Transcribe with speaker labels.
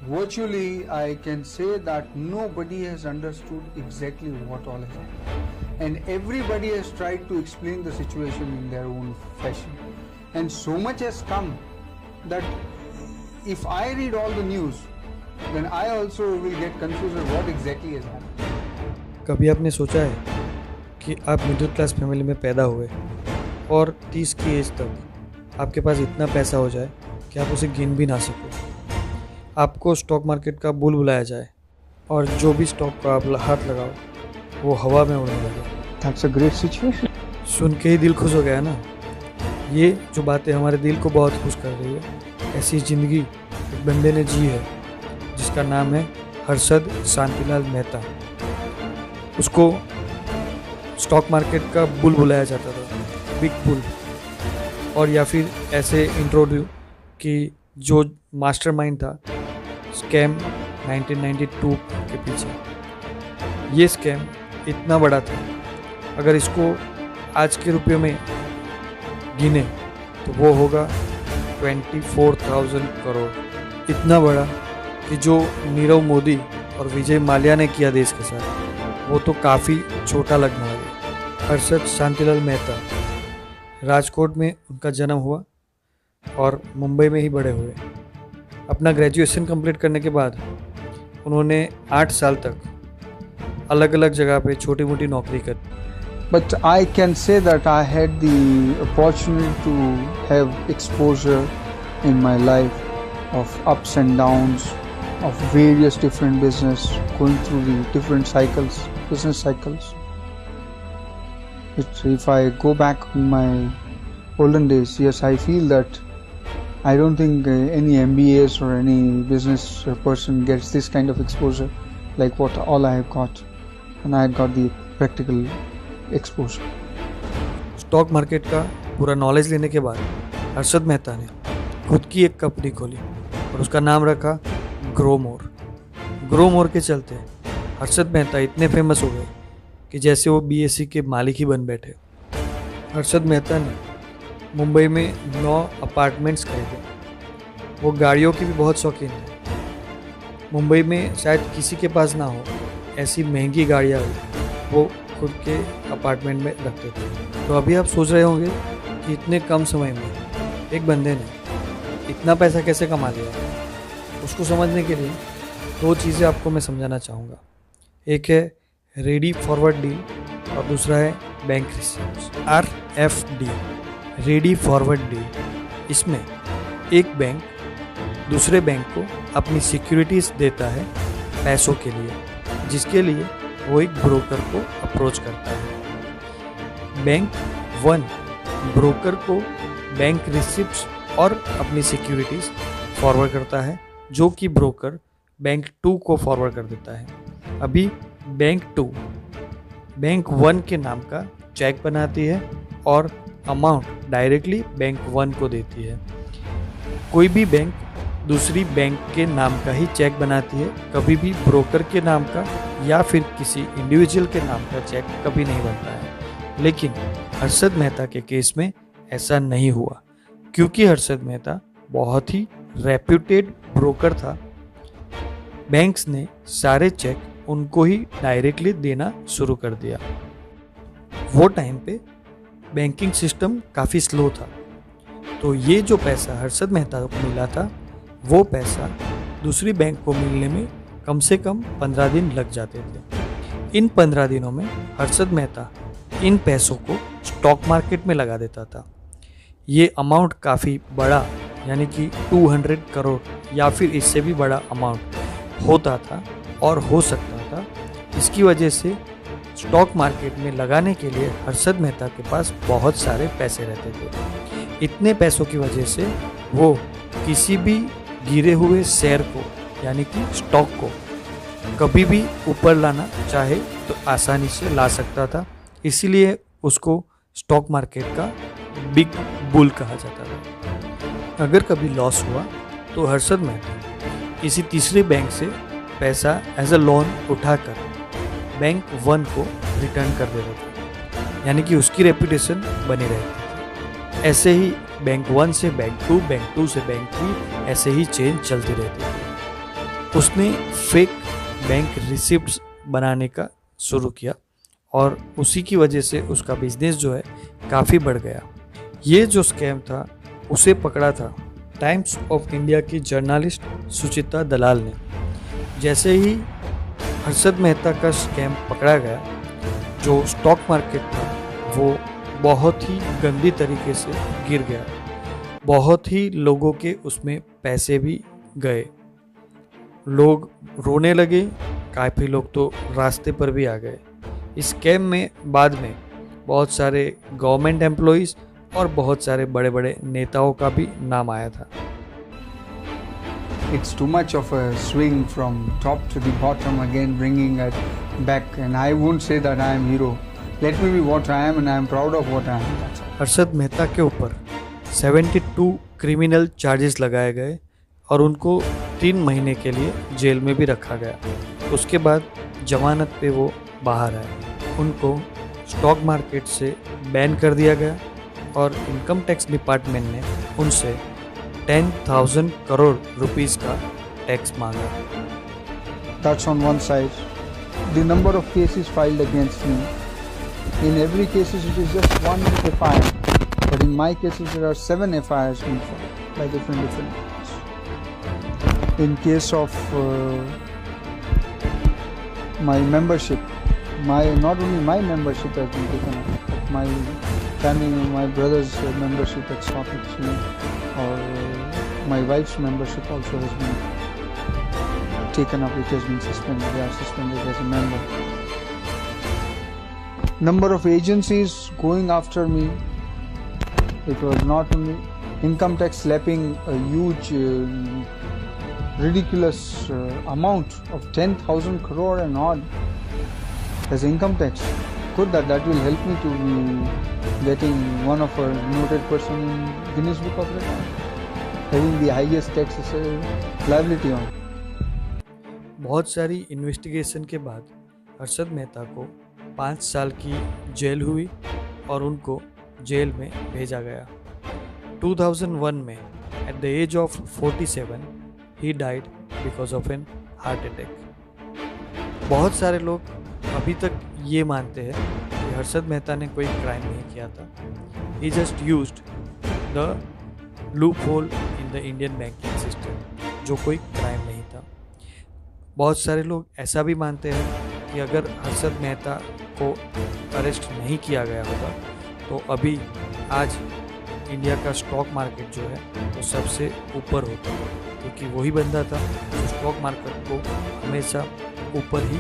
Speaker 1: Virtually, I can say that nobody has understood exactly what all has happened. And everybody has tried to explain the situation in their own fashion. And so much has come that if I read all the news, then I also will get confused on what exactly has happened.
Speaker 2: कभी आपने सोचा है कि आप middle class family में पैदा हुए और 30 की एज तक आपके पास इतना पैसा हो जाए कि आप उसे गिन भी ना सको, आपको स्टॉक मार्केट का बुल बुलाया जाए और जो भी स्टॉक का आप हाथ लगाओ वो हवा में उड़ने लगे।
Speaker 1: That's a great situation.
Speaker 2: सुन के ही दिल खुश हो गया ना। ये जो बातें हमारे दिल को बहुत खुश कर रही है, ऐसी ज़िंदगी एक बंदे ने जी है जिसका नाम है हर्षद शांतिलाल मेहता। उसको स्टॉक मार्केट का बुल बुलाया जाता था, बिग बुल, और या फिर ऐसे इंट्रोड्यू कि जो मास्टरमाइंड था स्कैम 1992 के पीछे। ये स्कैम इतना बड़ा था, अगर इसको आज के रुपये में गिने तो वो होगा 24,000 करोड़। इतना बड़ा कि जो नीरव मोदी और विजय माल्या ने किया देश के साथ, वो तो काफ़ी छोटा लगने लगा। हर्षद शांतिलाल मेहता, राजकोट में उनका जन्म हुआ और मुंबई में ही बड़े हुए। अपना ग्रेजुएशन कंप्लीट करने के बाद उन्होंने 8 साल तक अलग अलग जगह पे छोटी मोटी नौकरी कर।
Speaker 1: But I can say that I had the opportunity to have exposure in my life of ups and downs of various different business, going through the different cycles, business cycles. If I go back in my olden days, yes, I feel that I don't think any MBAs or any business person gets this kind of exposure like what all I have got, and I got the practical exposure.
Speaker 2: Stock market का पूरा knowledge लेने के बाद हर्षद मेहता ने खुद की एक company खोली और उसका नाम रखा ग्रोमोर। ग्रोमोर के चलते हर्षद मेहता इतने फेमस हो गए कि जैसे वो BSE के मालिक ही बन बैठे। हर्षद मेहता ने मुंबई में 9 अपार्टमेंट्स खरीदे। वो गाड़ियों की भी बहुत शौकीन थे। मुंबई में शायद किसी के पास ना हो ऐसी महंगी गाड़ियाँ वो खुद के अपार्टमेंट में रखते थे। तो अभी आप सोच रहे होंगे कि इतने कम समय में एक बंदे ने इतना पैसा कैसे कमा लिया। उसको समझने के लिए 2 चीज़ें आपको मैं समझाना चाहूँगा। एक है रेडी फॉरवर्ड डील और दूसरा है bank receipts, RFD, ready forward deal. इसमें एक बैंक दूसरे बैंक को अपनी सिक्योरिटीज़ देता है पैसों के लिए, जिसके लिए वो एक ब्रोकर को अप्रोच करता है। बैंक 1 ब्रोकर को बैंक रिसिप्ट्स और अपनी सिक्योरिटीज़ फॉरवर्ड करता है, जो कि ब्रोकर बैंक 2 को फॉरवर्ड कर देता है। अभी बैंक 2 बैंक 1 के नाम का चेक बनाती है और अमाउंट डायरेक्टली बैंक 1 को देती है। कोई भी बैंक दूसरी बैंक के नाम का ही चेक बनाती है, कभी भी ब्रोकर के नाम का या फिर किसी इंडिविजुअल के नाम का चेक कभी नहीं बनता है। लेकिन हर्षद मेहता के केस में ऐसा नहीं हुआ, क्योंकि हर्षद मेहता बहुत ही रेप्यूटेड ब्रोकर था। बैंक्स ने सारे चेक उनको ही डायरेक्टली देना शुरू कर दिया। वो टाइम पे बैंकिंग सिस्टम काफ़ी स्लो था, तो ये जो पैसा हर्षद मेहता को मिला था, वो पैसा दूसरी बैंक को मिलने में कम से कम 15 दिन लग जाते थे। इन 15 दिनों में हर्षद मेहता इन पैसों को स्टॉक मार्केट में लगा देता था। ये अमाउंट काफ़ी बड़ा, यानी कि 200 करोड़ या फिर इससे भी बड़ा अमाउंट होता था और हो सकता था। इसकी वजह से स्टॉक मार्केट में लगाने के लिए हर्षद मेहता के पास बहुत सारे पैसे रहते थे। इतने पैसों की वजह से वो किसी भी गिरे हुए शेयर को, यानी कि स्टॉक को, कभी भी ऊपर लाना चाहे तो आसानी से ला सकता था। इसीलिए उसको स्टॉक मार्केट का बिग बुल कहा जाता था। अगर कभी लॉस हुआ तो हर्षद मेहता किसी तीसरे बैंक से पैसा एज अ लोन उठाकर बैंक 1 को रिटर्न कर देते थे, यानी कि उसकी रेपुटेशन बनी रहती थी। ऐसे ही बैंक 1 से बैंक 2, बैंक 2 से बैंक 3, ऐसे ही चेन चलती रहती थी। उसने फेक बैंक रिसिप्ट्स बनाने का शुरू किया और उसी की वजह से उसका बिजनेस जो है काफ़ी बढ़ गया। ये जो स्कैम था उसे पकड़ा था टाइम्स ऑफ इंडिया की जर्नलिस्ट सुचिता दलाल ने। जैसे ही हर्षद मेहता का स्कैम पकड़ा गया, जो स्टॉक मार्केट था वो बहुत ही गंदी तरीके से गिर गया। बहुत ही लोगों के उसमें पैसे भी गए। लोग रोने लगे, काफ़ी लोग तो रास्ते पर भी आ गए। इस स्कैम में बाद में बहुत सारे गवर्नमेंट एम्प्लॉइज़ और बहुत सारे बड़े बड़े नेताओं का भी नाम आया था।
Speaker 1: It's too much of a swing from top to the bottom, again bringing it back, and I won't say that I am hero. Let me be what I am, and I am proud of what I am. That's all.
Speaker 2: Harshad Mehta के ऊपर 72 criminal charges लगाए गए और उनको 3 महीने के लिए jail में भी रखा गया। उसके बाद जमानत पे वो बाहर आए। उनको स्टॉक मार्केट से बैन कर दिया गया और इनकम टैक्स डिपार्टमेंट ने उनसे 10,000 करोड़ रुपीस का टैक्स मांगा।
Speaker 1: That's on one side. The number of cases filed against me. In every case, it is just one FIR, but in my cases, there are 7 FIRs being filed by different people. In case of my membership, not only my membership has been taken up, but my family, my brother's membership at stock exchange, or my wife's membership also has been taken up, which has been suspended. They are suspended as a member. Number of agencies going after me. It was not only income tax slapping a huge ridiculous amount of 10,000 crore and odd as income tax. Good that will help me to be getting one of a noted person in Guinness Book of Records, having the highest tax liability on.
Speaker 2: बहुत सारी investigation के बाद हर्षद मेहता को 5 साल की jail हुई और उनको जेल में भेजा गया। 2001 में at the age of 47 he died because of an heart attack. बहुत सारे लोग अभी तक ये मानते हैं कि हर्षद मेहता ने कोई क्राइम नहीं किया था। He just used the loop hole in the Indian banking system, जो कोई क्राइम नहीं था। बहुत सारे लोग ऐसा भी मानते हैं कि अगर हर्षद मेहता को अरेस्ट नहीं किया गया होगा तो अभी आज इंडिया का स्टॉक मार्केट जो है वो सबसे ऊपर होता, क्योंकि वही बंदा था जो स्टॉक मार्केट को हमेशा ऊपर ही